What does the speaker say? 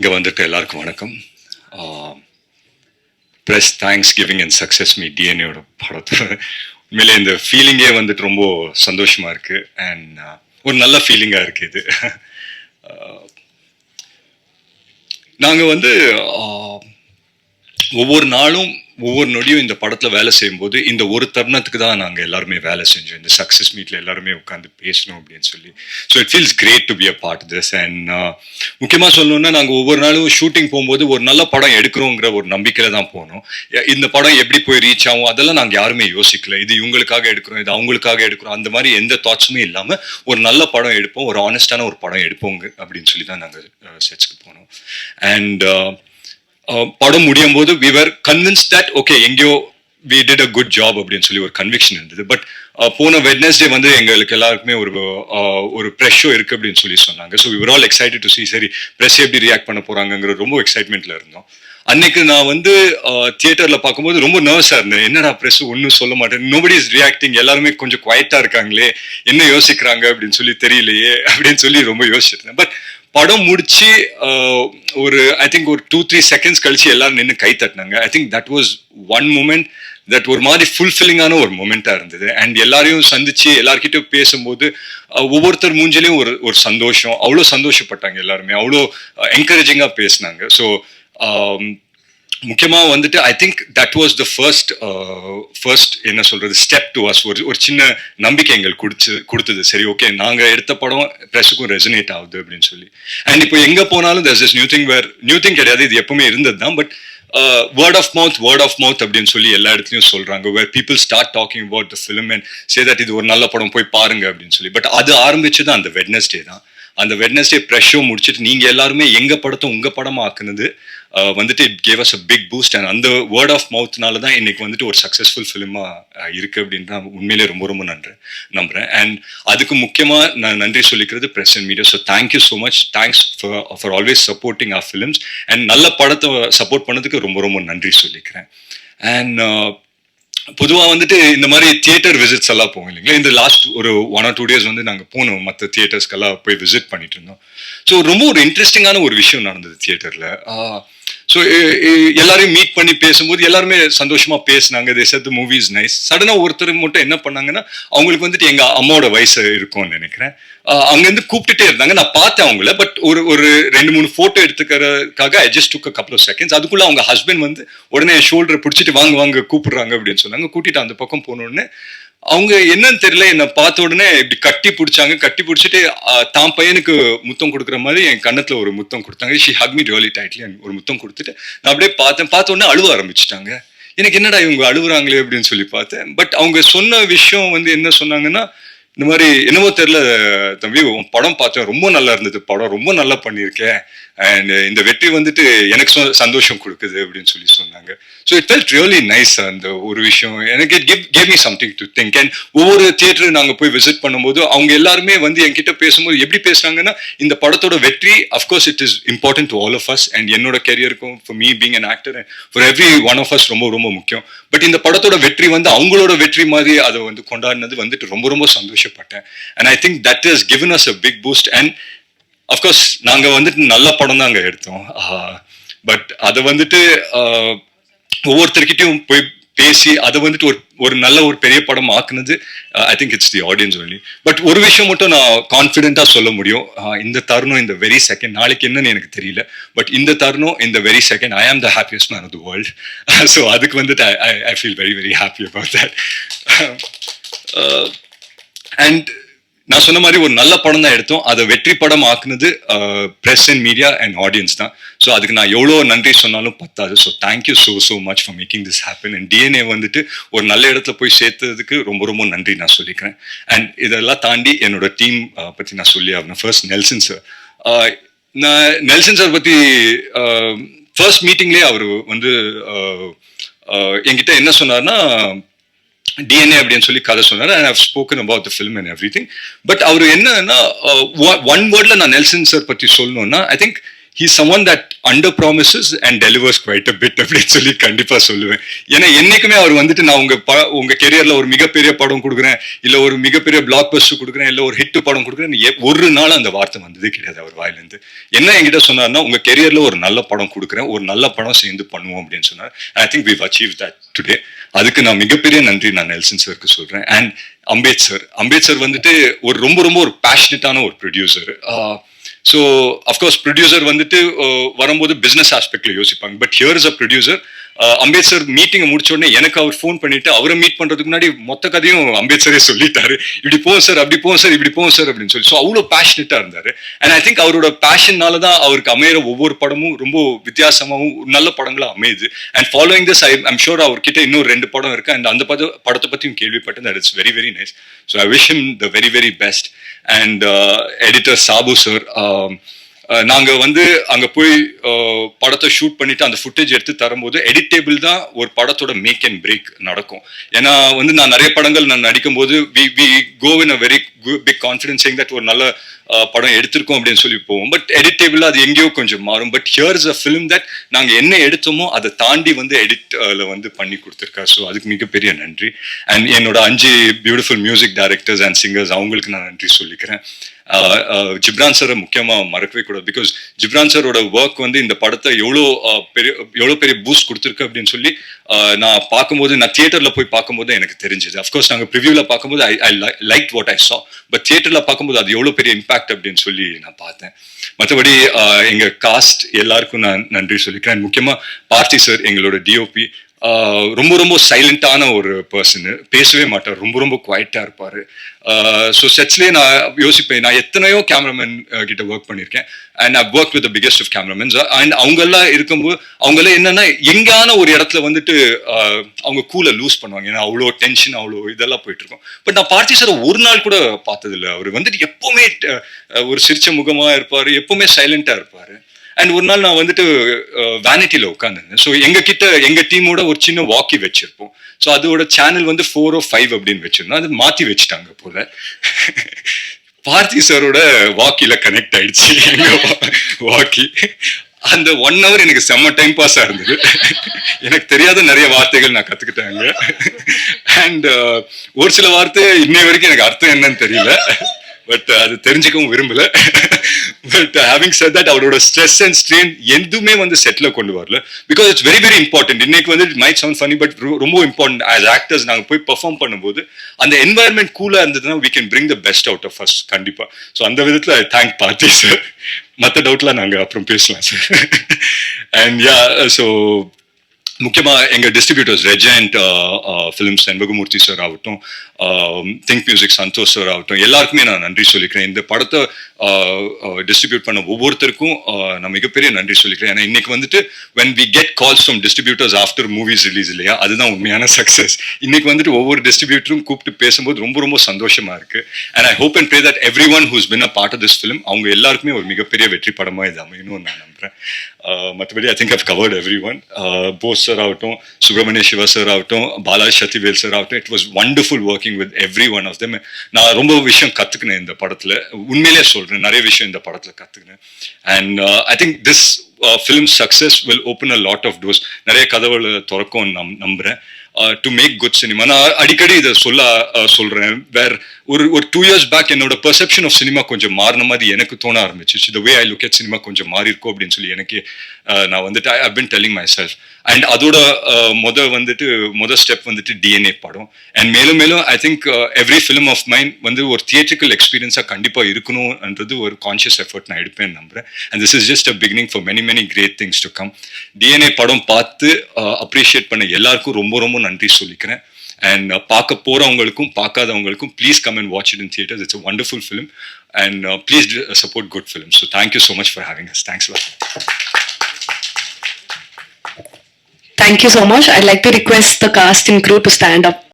இங்கே வந்துட்டு எல்லாருக்கும் வணக்கம். Press thanks giving and success meet டிஎன்ஏயோட படத்தோட உண்மையிலே இந்த ஃபீலிங்கே வந்துட்டு ரொம்ப சந்தோஷமாக இருக்குது. அண்ட் ஒரு நல்ல ஃபீலிங்காக இருக்குது இது. நாங்கள் வந்து ஒவ்வொரு நாளும் ஒவ்வொரு நொடியும் இந்த படத்தில் வேலை செய்யும்போது இந்த ஒரு தருணத்துக்கு தான் நாங்கள் எல்லாருமே வேலை செஞ்சோம். இந்த சக்ஸஸ் மீட்டில் எல்லாருமே உட்காந்து பேசணும் அப்படின்னு சொல்லி. So it feels great to be a part this. அண்ட் முக்கியமாக சொல்லணும்னா நாங்கள் ஒவ்வொரு நாளும் ஷூட்டிங் போகும்போது ஒரு நல்ல படம் எடுக்கிறோங்கிற ஒரு நம்பிக்கையில் தான் போனோம். இந்த படம் எப்படி போய் ரீச் ஆகும் அதெல்லாம் நாங்கள் யாருமே யோசிக்கல. இது இவங்களுக்காக எடுக்கிறோம், இது அவங்களுக்காக எடுக்கிறோம், அந்த மாதிரி எந்த தாட்ஸுமே இல்லாமல் ஒரு நல்ல படம் எடுப்போம், ஒரு ஆனஸ்டான ஒரு படம் எடுப்போங்க அப்படின்னு சொல்லி தான் நாங்கள் செட்ஸ்க்கு போனோம். அண்ட் படம் முடியும் போது we were convinced that okay எங்கேயோ we did a good job அப்படின்னு சொல்லி ஒரு கன்விக்ஷன் இருந்தது. பட் போன வெட்னஸ்டே வந்து எங்களுக்கு எல்லாருக்குமே ஒரு ப்ரெஷ் ஷோ இருக்கு அப்படின்னு சொல்லி சொன்னாங்க. So we were all excited to see சரி ப்ரெஸ் எப்படி ரியாக்ட் பண்ண போறாங்கிற ரொம்ப எக்ஸைட்மெண்ட்ல இருந்தோம். அன்னைக்கு நான் வந்து தியேட்டர்ல பார்க்கும்போது ரொம்ப நர்வஸா இருந்தேன். என்னடா ப்ரெஸ் ஒன்றும் சொல்ல மாட்டேன், நோபடி இஸ் ரியாக்டிங், எல்லாருமே கொஞ்சம் குவைட்டா இருக்காங்களே, என்ன யோசிக்கிறாங்க அப்படின்னு சொல்லி தெரியலையே அப்படின்னு சொல்லி ரொம்ப யோசிச்சிருந்தேன். பட் படம் முடிச்சு ஒரு ஐ திங்க் ஒரு 2-3 செகண்ட்ஸ் கழிச்சு எல்லாரும் நின்று கை தட்டினாங்க. I think that was one moment that ஒரு மாதிரி ஃபுல்ஃபில்லிங்கான ஒரு மூமெண்டா இருந்தது. அண்ட் எல்லாரையும் சந்திச்சு எல்லார்கிட்டையும் பேசும்போது ஒவ்வொருத்தர் மூஞ்சிலையும் ஒரு சந்தோஷம், அவ்வளோ சந்தோஷப்பட்டாங்க எல்லாருமே, அவ்வளோ என்கரேஜிங்கா பேசினாங்க. ஸோ முக்கியமாக வந்துட்டு ஐ think that was the first என்ன சொல்றது ஸ்டெப் டு அஸ். ஒரு சின்ன நம்பிக்கை எங்களுக்கு கொடுத்தது. சரி ஓகே நாங்கள் எடுத்த படம் ப்ரெஸ்ஸுக்கும் ரெசனேட் ஆகுது அப்படின்னு சொல்லி. அண்ட் இப்போ எங்கே போனாலும் there's this நியூ திங் கிடையாது, இது எப்பவுமே இருந்தது தான். பட் வேர்ட் ஆஃப் மவுத் அப்படின்னு சொல்லி எல்லா இடத்துலையும் சொல்றாங்க. Where people start talking about the film and say that இது ஒரு நல்ல படம் போய் பாருங்க அப்படின்னு சொல்லி. பட் அது ஆரம்பிச்சது அந்த வெட்னஸ்டே தான். அந்த வெட்னஸ்டே ப்ரெஷ் ஷோ முடிச்சுட்டு நீங்க எல்லாருமே எங்க படத்தை உங்க படமா ஆக்குனது வந்துட்டு it gave us a big boost. And அந்த வேர்ட் ஆஃப் மவுத்னால தான் இன்னைக்கு வந்துட்டு ஒரு சக்ஸஸ்ஃபுல் ஃபிலிமா இருக்கு அப்படின்னு நான் உண்மையிலே ரொம்ப ரொம்ப நம்புறேன். அண்ட் அதுக்கு முக்கியமா நான் நன்றி சொல்லிக்கிறது press and media. So thank you so much, thanks for always supporting our films. And நல்ல படத்தை சப்போர்ட் பண்ணதுக்கு ரொம்ப ரொம்ப நன்றி சொல்லிக்கிறேன். அண்ட் பொதுவாக வந்துட்டு இந்த மாதிரி தியேட்டர் விசிட்ஸ் எல்லாம் போவோம் இல்லைங்களா. இந்த லாஸ்ட் ஒரு 1 or 2 days வந்து நாங்கள் போனோம், மற்ற தியேட்டர்ஸ்க்கெல்லாம் போய் விசிட் பண்ணிட்டு இருந்தோம். ஸோ ரொம்ப ஒரு இன்ட்ரெஸ்டிங்கான ஒரு விஷயம் நடந்தது தியேட்டர்ல. ஸோ எல்லாரையும் மீட் பண்ணி பேசும்போது எல்லாருமே சந்தோஷமா பேசினாங்க. they said the movie is nice. சடனா ஒருத்தர் மட்டும் என்ன பண்ணாங்கன்னா அவங்களுக்கு வந்துட்டு எங்க அம்மாவோட வயசு இருக்கும்னு நினைக்கிறேன், அங்கேருந்து கூப்பிட்டுட்டே இருந்தாங்க. நான் பார்த்தேன் அவங்கள. பட் ஒரு 2-3 போட்டோ எடுத்துக்கிறதுக்காக I just took a couple of seconds. அதுக்குள்ள அவங்க ஹஸ்பண்ட் வந்து உடனே ஷோல்டரை பிடிச்சிட்டு வாங்க கூப்பிடுறாங்க அப்படின்னு சொன்னாங்க. கூட்டிட்டு அந்த பக்கம் போனோடனே அவங்க என்னன்னு தெரியல, என்னை பார்த்த உடனே இப்படி கட்டி பிடிச்சிட்டு தான் பையனுக்கு முத்தம் கொடுக்குற மாதிரி என் கண்ணத்துல ஒரு முத்தம் கொடுத்தாங்க. She Haq me really tightly. ஒரு முத்தம் கொடுத்துட்டு நான் அப்படியே பார்த்த உடனே அழுவ ஆரம்பிச்சுட்டாங்க. எனக்கு என்னடா இவங்க அழுகுறாங்களே அப்படின்னு சொல்லி பார்த்தேன். பட் அவங்க சொன்ன விஷயம் வந்து என்ன சொன்னாங்கன்னா, இந்த மாதிரி என்னமோ தெரியல தம்பி, உன் படம் பார்த்தேன், ரொம்ப நல்லா இருந்தது, படம் ரொம்ப நல்லா பண்ணியிருக்கேன், அண்ட் இந்த வெற்றி வந்துட்டு எனக்கு சந்தோஷம் கொடுக்குது அப்படின்னு சொல்லி சொன்னாங்க. So it felt really nice. அந்த ஒரு விஷயம் எனக்கு gave me something to think. And ஒவ்வொரு தியேட்டர் நாங்கள் போய் விசிட் பண்ணும்போது அவங்க எல்லாருமே வந்து என்கிட்ட பேசும்போது எப்படி பேசுறாங்கன்னா, இந்த படத்தோட வெற்றி of course it is important to all of us. And என்னோட கெரியருக்கும் for me being an actor and for every one of us ரொம்ப ரொம்ப முக்கியம். பட் இந்த படத்தோட வெற்றி வந்து அவங்களோட வெற்றி மாதிரி அதை வந்து கொண்டாடினது வந்துட்டு ரொம்ப ரொம்ப சந்தோஷப்பட்டேன். And I think that is given us a big boost. And of course நாங்க வந்துட்டு நல்ல படம் தான் அங்க எடுத்தோம். பட் அதை வந்துட்டு ஒவ்வொருத்தர்கிட்டையும் போய் பேசி அதை வந்துட்டு ஒரு நல்ல ஒரு பெரிய படம் ஆக்குனது I think it's the audience only. But ஒரு விஷயம் மட்டும் நான் கான்ஃபிடென்ட்டா சொல்ல முடியும், இந்த தருணம் இந்த வெரி செகண்ட், நாளைக்கு என்னன்னு எனக்கு தெரியல, பட் இந்த தருணம் இந்த very second I am the happiest man of the world. So அதுக்கு வந்துட்டு I feel very very happy about that. And நான் சொன்ன மாதிரி ஒரு நல்ல படம் தான் எடுத்தோம், அதை வெற்றி படம் ஆக்குனது press and media and audience தான். ஸோ அதுக்கு நான் எவ்வளோ நன்றி சொன்னாலும் பத்தாது. So thank you so much for making this happen. And DNA வந்துட்டு ஒரு நல்ல இடத்துல போய் சேர்த்ததுக்கு ரொம்ப ரொம்ப நன்றி நான் சொல்லிக்கிறேன். அண்ட் இதெல்லாம் தாண்டி என்னோட டீம் பற்றி நான் சொல்லி ஆகணும். First Nelson sir. நான் நெல்சன் சார் பற்றி ஃபர்ஸ்ட் மீட்டிங்லேயே அவர் வந்து என்கிட்ட என்ன சொன்னார்னா, டிஎன்ஏ அப்படின்னு சொல்லி கதை சொன்னார். And I've spoken about the film and everything. But அவர் என்னன்னா ஒன் வேர்ட்ல நான் நெல்சன் சார் பற்றி சொல்லணும்னா I think he someone that under promises and delivers quite a bit அப்படின்னு சொல்லி கண்டிப்பா சொல்லுவேன். ஏன்னா என்னைக்குமே அவர் வந்துட்டு நான் உங்க கெரியர்ல ஒரு மிகப்பெரிய படம் கொடுக்குறேன், இல்ல ஒரு மிகப்பெரிய பிளாக் பஸ்டர் கொடுக்குறேன், இல்ல ஒரு ஹிட் படம் கொடுக்குறேன், ஒரு நாள் அந்த வார்த்தை வந்தது கிடையாது அவர் வாயிலிருந்து. என்ன என்கிட்ட சொன்னார்னா, உங்க கெரியர்ல ஒரு நல்ல படம் கொடுக்குறேன், ஒரு நல்ல படம் சேர்ந்து பண்ணுவோம் அப்படின்னு சொன்னார். I think we've achieved that today. அதுக்கு நான் மிகப்பெரிய நன்றி நான் நெல்சன் சருக்கு சொல்றேன். அண்ட் அம்பேத்கர் வந்துட்டு ஒரு ரொம்ப ஒரு பேஷனட்டான ஒரு ப்ரொடியூசர். ஸோ அஃப்கோர்ஸ் ப்ரொடியூசர் வந்துட்டு வரும்போது பிசினஸ் ஆஸ்பெக்ட்ல யோசிப்பாங்க. But here is a producer. Ambedkar மீட்டிங்கை முடிச்ச உடனே எனக்கு அவர் ஃபோன் பண்ணிட்டு அவரை மீட் பண்றதுக்கு முன்னாடி மொத்த கதையும் அம்பேத்கரே சொல்லிட்டாரு. இப்படி போவோம் சார், அப்படி போவோம் சார், இப்படி போவோம் சார் அப்படின்னு சொல்லி. ஸோ அவ்வளோ பேஷனட்டா இருந்தாரு. அண்ட் ஐ திங்க் அவரோட பேஷன்னால தான் அவருக்கு அமையிற ஒவ்வொரு படமும் ரொம்ப வித்தியாசமாகவும் நல்ல படங்களா அமையுது. And following this I'm sure அவர்கிட்ட இன்னும் 2 படம் இருக்கு. அண்ட் அந்த படத்தை பத்தியும் கேள்விப்பட்டேன். That it's very very nice. So I wish him the very very best. And editor Sabu sir, நாங்க வந்து அங்க போய் படத்தை ஷூட் பண்ணிட்டு அந்த ஃபுட்டேஜ் எடுத்து தரும்போது எடிட்டேபிள் தான் ஒரு படத்தோட மேக் அண்ட் பிரேக் நடக்கும். ஏன்னா வந்து நான் நிறைய படங்கள் நான் நடிக்கும் போது we go in a very big confidence saying that ஒரு நல்ல படம் எடுத்திருக்கோம் அப்படின்னு சொல்லி போவோம். பட் எடிட்டேபிள் அது எங்கேயோ கொஞ்சம் மாறும். But here is a film that நாங்க என்ன எடுத்தோமோ அதை தாண்டி வந்து எடிட்ல வந்து பண்ணி கொடுத்துருக்கா. ஸோ அதுக்கு மிகப்பெரிய நன்றி. அண்ட் என்னோட 5 beautiful music directors and singers அவங்களுக்கு நான் நன்றி சொல்லிக்கிறேன். ஜிப்ரான் சாரை முக்கியமா மறக்கவே கூடாது. பிகாஸ் ஜிப்ரான் சாரோட ஒர்க் வந்து இந்த படத்தை எவ்வளோ பெரிய பூஸ்ட் கொடுத்துருக்கு அப்படின்னு சொல்லி நான் பார்க்கும்போது, நான் தியேட்டர்ல போய் பார்க்கும்போது எனக்கு தெரிஞ்சது. அஃப்கோர்ஸ் நாங்கள் ப்ரிவியூல பார்க்கும்போது ஐ லைக் வாட் ஐ சா. பட் தியேட்டர்ல பார்க்கும்போது அது எவ்வளோ பெரிய இம்பாக்ட் அப்படின்னு சொல்லி நான் பார்த்தேன். மற்றபடி எங்க காஸ்ட் எல்லாருக்கும் நான் நன்றி சொல்லிக்கிறேன். முக்கியமா பார்த்தி சார், எங்களோட டிஓபி, ரொம்ப சைலண்டான ஒரு பர்சன். பேசவே மாட்டார், ரொம்ப குவைட்டா இருப்பாரு. ஸோ செட்ஸ்லேயே நான் யோசிப்பேன், நான் எத்தனையோ கேமராமேன் கிட்ட ஒர்க் பண்ணியிருக்கேன். And I work with the biggest of cameramans. And அவங்கெல்லாம் இருக்கும்போது அவங்கெல்லாம் என்னன்னா எங்கான ஒரு இடத்துல வந்துட்டு அவங்க கூலை லூஸ் பண்ணுவாங்க. ஏன்னா அவ்வளோ டென்ஷன், அவ்வளோ இதெல்லாம் போயிட்டு இருக்கும். பட் நான் பார்த்தி சார் ஒரு நாள் கூட பார்த்ததில்லை. அவர் வந்துட்டு எப்பவுமே ஒரு சிரிச்ச முகமா இருப்பாரு, எப்பவுமே சைலண்டா இருப்பாரு. அண்ட் ஒரு நாள் நான் வந்துட்டு வேனிட்டியில உட்காந்துருந்தேன். ஸோ எங்க டீமோட ஒரு சின்ன வாக்கி வச்சிருப்போம். ஸோ அதோட சேனல் வந்து 4 or 5 அப்படின்னு வச்சிருந்தோம். அது மாத்தி வச்சுட்டாங்க போல. பார்த்தி சாரோட வாக்கில கனெக்ட் ஆயிடுச்சு எங்க வாக்கி. அந்த 1 hour எனக்கு செம்ம டைம் பாஸா இருந்தது. எனக்கு தெரியாத நிறைய வார்த்தைகள் நான் கத்துக்கிட்டாங்க. அண்ட் ஒரு சில வார்த்தை இன்னை வரைக்கும் எனக்கு அர்த்தம் என்னன்னு தெரியல. பட் அது தெரிஞ்சுக்கவும் விரும்பல. பட் ஹேவிங் செட் தட், அவரோட ஸ்ட்ரெஸ் அண்ட் ஸ்ட்ரெயின் எதுவுமே வந்து செட்ல கொண்டு வரல. Because it's very very important. இன்னைக்கு வந்து it might sound funny, but ரொம்ப இம்பார்ட்டன்ட். ஆஸ் ஆக்டர்ஸ் நாங்கள் போய் பெர்ஃபார்ம் பண்ணும்போது அந்த என்வாயர்மெண்ட் கூலா இருந்ததுன்னா we can bring the best out of us கண்டிப்பா. ஸோ அந்த விதத்தில் ஐ தேங்க் பார்த்தி சார். மற்ற டவுட்லாம் நாங்கள் அப்புறம் பேசலாம் சார். அண்ட் யா, ஸோ முக்கியமா எங்க distributors Regent films Shenbagamoorthy sir ஆகட்டும், திங்க் மியூசிக் சந்தோஷ் சார் ஆகட்டும், எல்லாருக்குமே நான் நன்றி சொல்லிக்கிறேன். இந்த படத்தை டிஸ்ட்ரிபியூட் பண்ண ஒவ்வொருத்தருக்கும் நான் மிகப்பெரிய நன்றி சொல்லிக்கிறேன். ஏன்னா இன்னைக்கு வந்துட்டு when we get calls from distributors after movies release இல்லையா, அதுதான் உண்மையான சக்சஸ். இன்னைக்கு வந்துட்டு ஒவ்வொரு டிஸ்ட்ரிபியூட்டரும் கூப்பிட்டு பேசும்போது ரொம்ப சந்தோஷமா இருக்கு. And I hope and pray that everyone who's been a part of this film அவங்க எல்லாருக்குமே ஒரு மிகப்பெரிய வெற்றி படமா இது அமையணும்னு நான் நம்புறேன். மற்றபடி I think I've covered everyone. Bose sir ஆகட்டும், சுப்பிரமணிய சிவா சார் ஆகட்டும், பாலாஜி சத்திவேல் சார் ஆகட்டும், it was wonderful working with every one of them. நான் ரொம்ப விஷயம் கத்துக்கினேன் இந்த படத்துல, உண்மையிலே சொல்றேன். நிறைய விஷயம் இந்த படத்துல கத்துக்கினேன். And I think this film success will open a lot of doors. நிறைய கதவுகளை திறக்கும் நம்புறேன். To make good cinema. நான் அடிக்கடி இதை சொல்றேன். வேற ஒரு 2 years பேக் என்னோட பெர்செப்ஷன் ஆஃப் சினிமா கொஞ்சம் மாறின மாதிரி எனக்கு தோண ஆரம்பிச்சிச்சு. The way I look at cinema கொஞ்சம் மாறி இருக்கும் அப்படின்னு சொல்லி எனக்கு நான் வந்துட்டு I have been telling myself. And அதோட மொத ஸ்டெப் வந்துட்டு டிஎன்ஏ படம். அண்ட் மேலும் I think every film of mind வந்து ஒரு தியேட்ரிக்கல் எக்ஸ்பீரியன்ஸாக கண்டிப்பாக இருக்கணும்ன்றது ஒரு கான்ஷியஸ் எஃபர்ட் நான் எடுப்பேன்னு நம்புறேன். And this is just a beginning for many great things to come. DNA படம் பார்த்து அப்ரிஷியேட் பண்ண எல்லாருக்கும் ரொம்ப நன்றி சொல்லிக்கிறேன். அண்ட் பார்க்க போறவங்களுக்கும் பார்க்காதவங்களுக்கும் please come and watch it in theatres. It's a wonderful film and please support good films. So thank you so much for having us. Thanks a lot. Thank you so much. I'd like to request the cast and crew to stand up.